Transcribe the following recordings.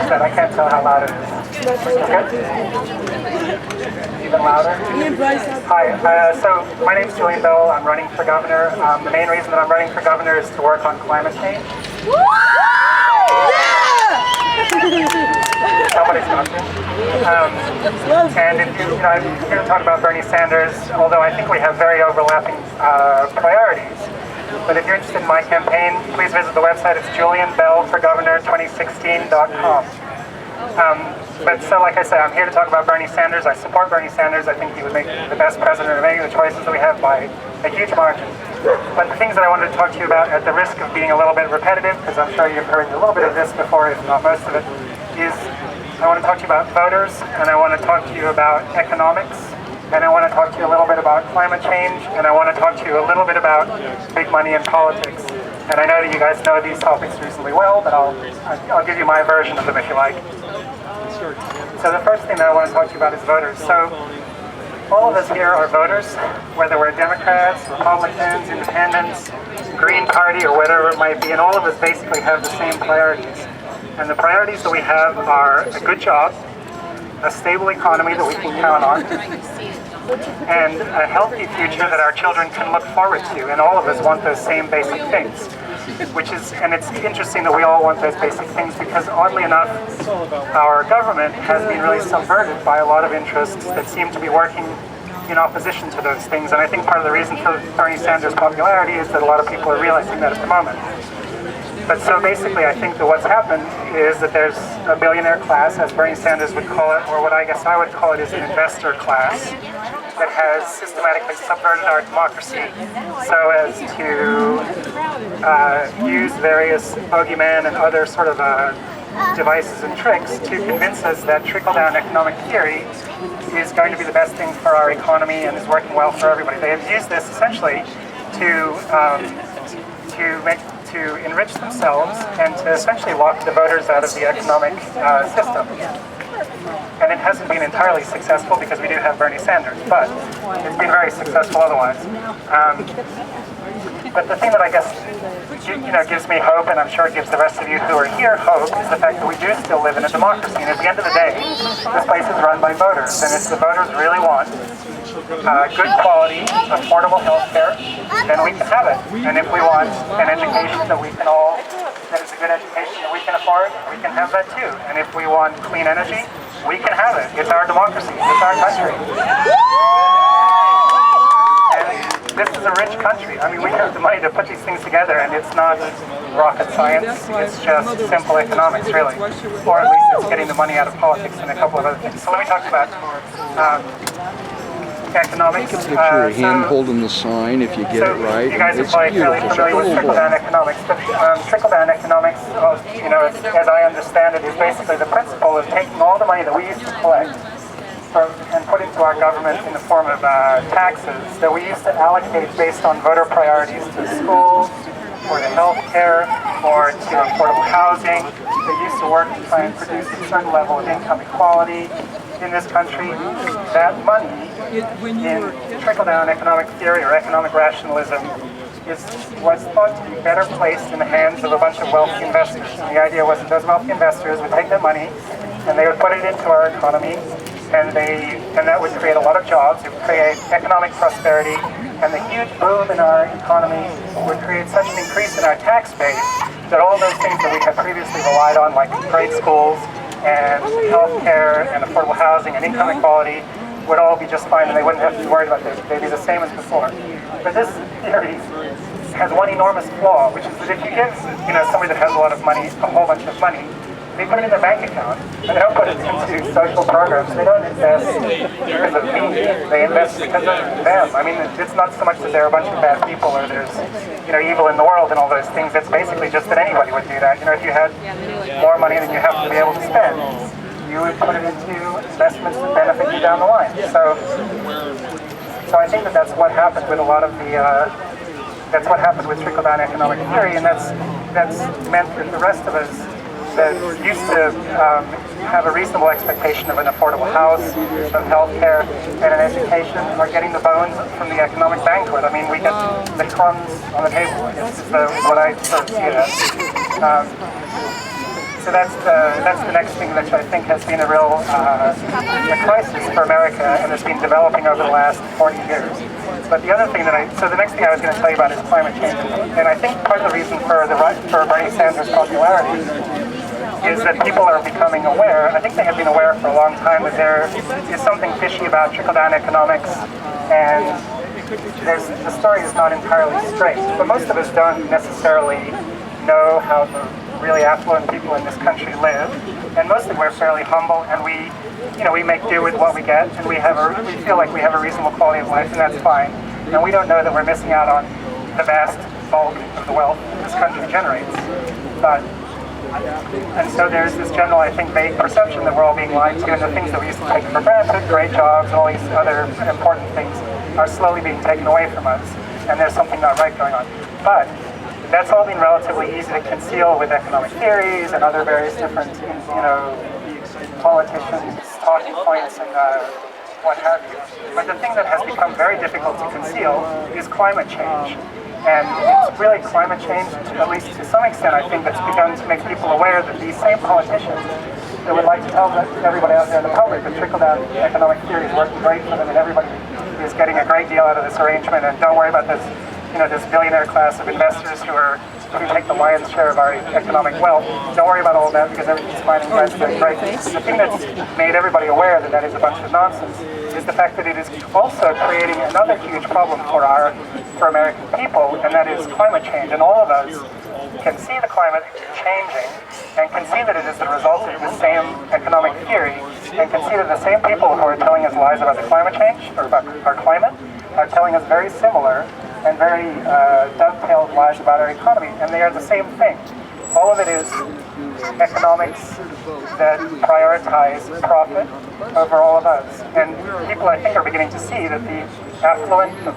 is that? I can't tell how loud it is. Okay? Even louder? Hi, so my name's Julian Bell. I'm running for governor. The main reason that I'm running for governor is to work on climate change. Somebody's got to. And if you know, I'm here to talk about Bernie Sanders, although I think we have very overlapping priorities. But if you're interested in my campaign, please visit the website. It's julianbellforgovernor2016.com. But so, like I said, I'm here to talk about Bernie Sanders. I support Bernie Sanders. I think he would make the best president of any of the choices that we have by a huge margin. But the things that I wanted to talk to you about, at the risk of being a little bit repetitive, because I'm sure you've heard a little bit of this before, if not most of it, is I want to talk to you about voters, and I want to talk to you about economics, and I want to talk to you a little bit about climate change, and I want to talk to you a little bit about big money and politics. And I know that you guys know these topics reasonably well, but I'll give you my version of them if you like. So the first thing that I want to talk to you about is voters. So all of us here are voters, whether we're Democrats, Republicans, Independents, Green Party, or whatever it might be, and all of us basically have the same priorities. And the priorities that we have are a good job, a stable economy that we can count on, and a healthy future that our children can look forward to. And all of us want those same basic things. And it's interesting that we all want those basic things because, oddly enough, our government has been really subverted by a lot of interests that seem to be working in opposition to those things. And I think part of the reason for Bernie Sanders' popularity is that a lot of people are realizing that at the moment. But so basically, I think that what's happened is that there's a billionaire class, as Bernie Sanders would call it, or what I guess I would call it is an investor class, that has systematically subverted our democracy so as to use various bogeyman and other sort of devices and tricks to convince us that trickle-down economic theory is going to be the best thing for our economy and is working well for everybody. They have used this essentially to enrich themselves and to essentially lock the voters out of the economic system. And it hasn't been entirely successful because we do have Bernie Sanders, but it's been very successful otherwise. But the thing that I guess gives me hope, and I'm sure it gives the rest of you who are here hope, is the fact that we do still live in a democracy. And at the end of the day, this place is run by voters. And if the voters really want good quality, affordable health care, then we can have it. And if we want an education that we can all, that is a good education that we can afford, we can have that too. And if we want clean energy, we can have it. It's our democracy. It's our country. This is a rich country. I mean, we have the money to put these things together, and it's not rocket science. It's just simple economics, really. Or at least it's getting the money out of politics and a couple of other things. So let me talk about economics. You can picture a hand holding the sign if you get it right. You guys are probably fairly familiar with trickle-down economics. But trickle-down economics, as I understand it, is basically the principle of taking all the money that we used to collect and put into our government in the form of taxes that we used to allocate based on voter priorities to schools, or to health care, or to affordable housing. They used to work to try and produce a certain level of income equality in this country. That money in trickle-down economic theory or economic rationalism was thought to be better placed in the hands of a bunch of wealthy investors. And the idea was that those wealthy investors would take that money and they would put it into our economy, and that would create a lot of jobs. It would create economic prosperity, and the huge boom in our economy would create such an increase in our tax base that all those things that we had previously relied on, like great schools and health care and affordable housing and income equality, would all be just fine, and they wouldn't have to be worried about this. They'd be the same as before. But this theory has one enormous flaw, which is that if you give somebody that has a lot of money a whole bunch of money, they put it in their bank account, and they don't put it into social programs. They don't invest because of me. They invest because of them. I mean, it's not so much that there are a bunch of bad people or there's, evil in the world and all those things. It's basically just that anybody would do that. If you had more money than you have to be able to spend, you would put it into investments that benefit you down the line. So I think that that's what happened with a lot of the, that's what happened with trickle-down economic theory, and that's meant that the rest of us that used to have a reasonable expectation of an affordable house, of health care, and an education are getting the bones from the economic banquet. I mean, we get the crumbs on the table, is what I sort of see it as. So that's the next thing that I think has been a real a crisis for America and has been developing over the last 40 years. But the other thing so the next thing I was going to tell you about is climate change. And I think part of the reason for Bernie Sanders' popularity is that people are becoming aware. I think they have been aware for a long time that there is something fishy about trickle-down economics, and the story is not entirely straight. But most of us don't necessarily know how the really affluent people in this country live, and mostly we're fairly humble, and we make do with what we get, and we feel like we have a reasonable quality of life, and that's fine. And we don't know that we're missing out on the vast bulk of the wealth this country generates. And so there's this general, I think, vague perception that we're all being lied to, and the things that we used to take for granted, great jobs, and all these other important things, are slowly being taken away from us, and there's something not right going on. But that's all been relatively easy to conceal with economic theories and other various different, politicians' talking points and what have you. But the thing that has become very difficult to conceal is climate change. And it's really climate change, at least to some extent, I think, that's begun to make people aware that these same politicians that would like to tell everybody out there in the public that trickle-down economic theory is working great for them and everybody is getting a great deal out of this arrangement, and don't worry about this, this billionaire class of investors who take the lion's share of our economic wealth. Don't worry about all that because everything's fine and you guys are doing great. The thing that's made everybody aware that that is a bunch of nonsense is the fact that it is also creating another huge problem for American people, and that is climate change. And all of us can see the climate changing and can see that it is the result of the same economic theory, and can see that the same people who are telling us lies about the climate change, or about our climate, are telling us very similar and very dovetailed lies about our economy, and they are the same thing. All of it is economics that prioritize profit over all of us. And people, I think, are beginning to see that the affluent, the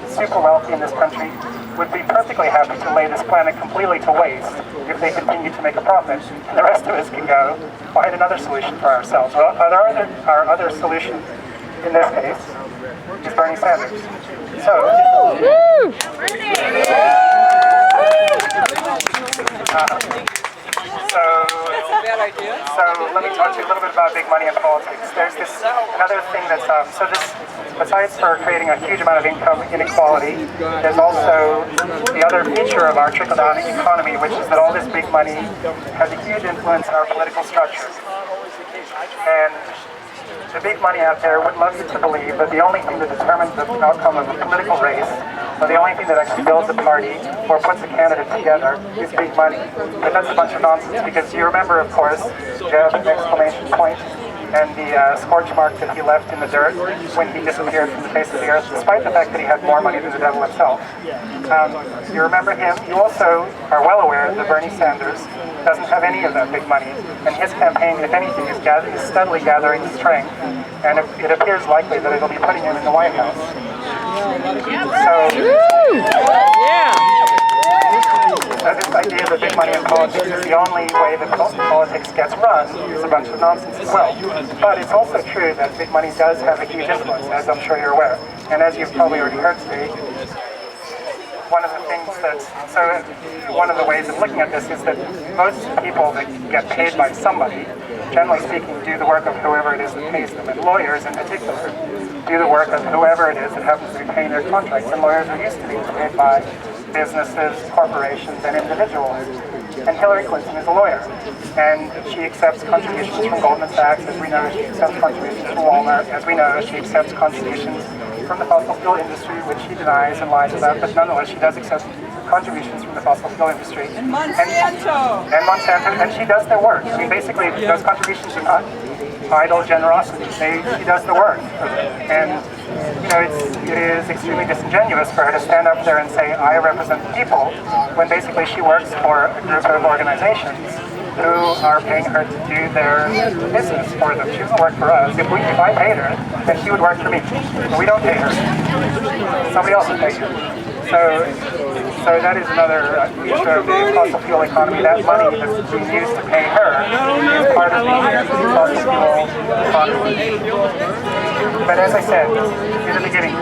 super wealthy in this country would be perfectly happy to lay this planet completely to waste if they continue to make a profit. And the rest of us can go find another solution for ourselves. Well, our other solution in this case is Bernie Sanders. So let me talk to you a little bit about big money in politics. There's another thing that's, besides for creating a huge amount of income inequality, there's also the other feature of our trickle-down economy, which is that all this big money has a huge influence in our political structure. And the big money out there would love you to believe that the only thing that determines the outcome of a political race, or the only thing that actually builds a party or puts a candidate together, is big money. But that's a bunch of nonsense, because you remember, of course, Jeb's exclamation point and the scorch mark that he left in the dirt when he disappeared from the face of the earth, despite the fact that he had more money than the devil himself. You remember him. You also are well aware that Bernie Sanders doesn't have any of that big money, and his campaign, if anything, is steadily gathering strength, and it appears likely that it'll be putting him in the White House. So this idea that big money in politics is the only way that politics gets run is a bunch of nonsense as well. But it's also true that big money does have a huge influence, as I'm sure you're aware. And as you've probably already heard today, one of the ways of looking at this is that most people that get paid by somebody, generally speaking, do the work of whoever it is that pays them, and lawyers in particular do the work of whoever it is that happens to be paying their contracts, and lawyers are used to being paid by businesses, corporations, and individuals. And Hillary Clinton is a lawyer, and she accepts contributions from Goldman Sachs, as we know. She accepts contributions from Walmart, as we know. She accepts contributions from the fossil fuel industry, which she denies and lies about, but nonetheless she does accept contributions from the fossil fuel industry. And Monsanto! And she does their work. I mean, basically, those contributions are not idle generosity. She does the work. And, it is extremely disingenuous for her to stand up there and say, I represent the people, when basically she works for a group of organizations who are paying her to do their business for them. She doesn't work for us. If I paid her, then she would work for me. But we don't pay her. Somebody else would pay her. So that is another feature of the fossil fuel economy. That money that's being used to pay her is part of the fossil fuel economy. But as I said in the beginning,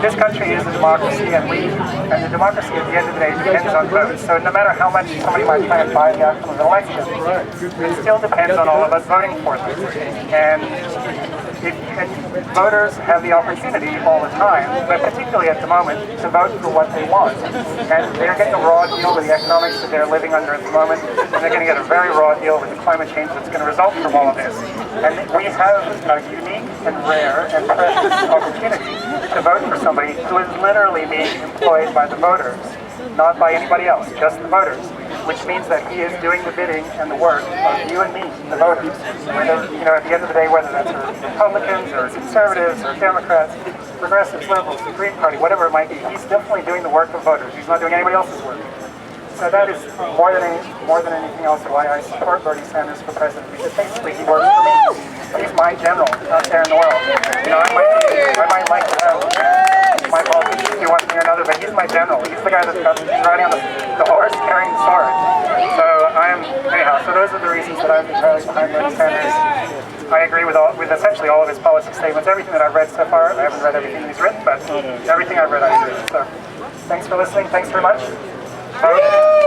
this country is a democracy, and the democracy at the end of the day depends on votes. So no matter how much somebody might try and buy the outcome of an election, it still depends on all of us voting for them. And voters have the opportunity all the time, but particularly at the moment, to vote for what they want. And they're getting a raw deal with the economics that they're living under at the moment, and they're going to get a very raw deal with the climate change that's going to result from all of this. And we have a unique and rare and precious opportunity to vote for somebody who is literally being employed by the voters, not by anybody else, just the voters. Which means that he is doing the bidding and the work of you and me, the voters. Whether, at the end of the day, whether that's Republicans or conservatives or Democrats, progressives, liberals, the Green Party, whatever it might be, he's definitely doing the work of voters. He's not doing anybody else's work. So that is more than anything else why I support Bernie Sanders for president, because basically he works for me. He's my general out there in the world. I might like to have my politicians do one thing or another, but he's my general. He's the guy that's riding on the horse carrying the sword. So so those are the reasons that I'm entirely behind Bernie Sanders. I agree with essentially all of his policy statements. Everything that I've read so far, I haven't read everything that he's written, but everything I've read I agree with. So thanks for listening. Thanks very much. Bye.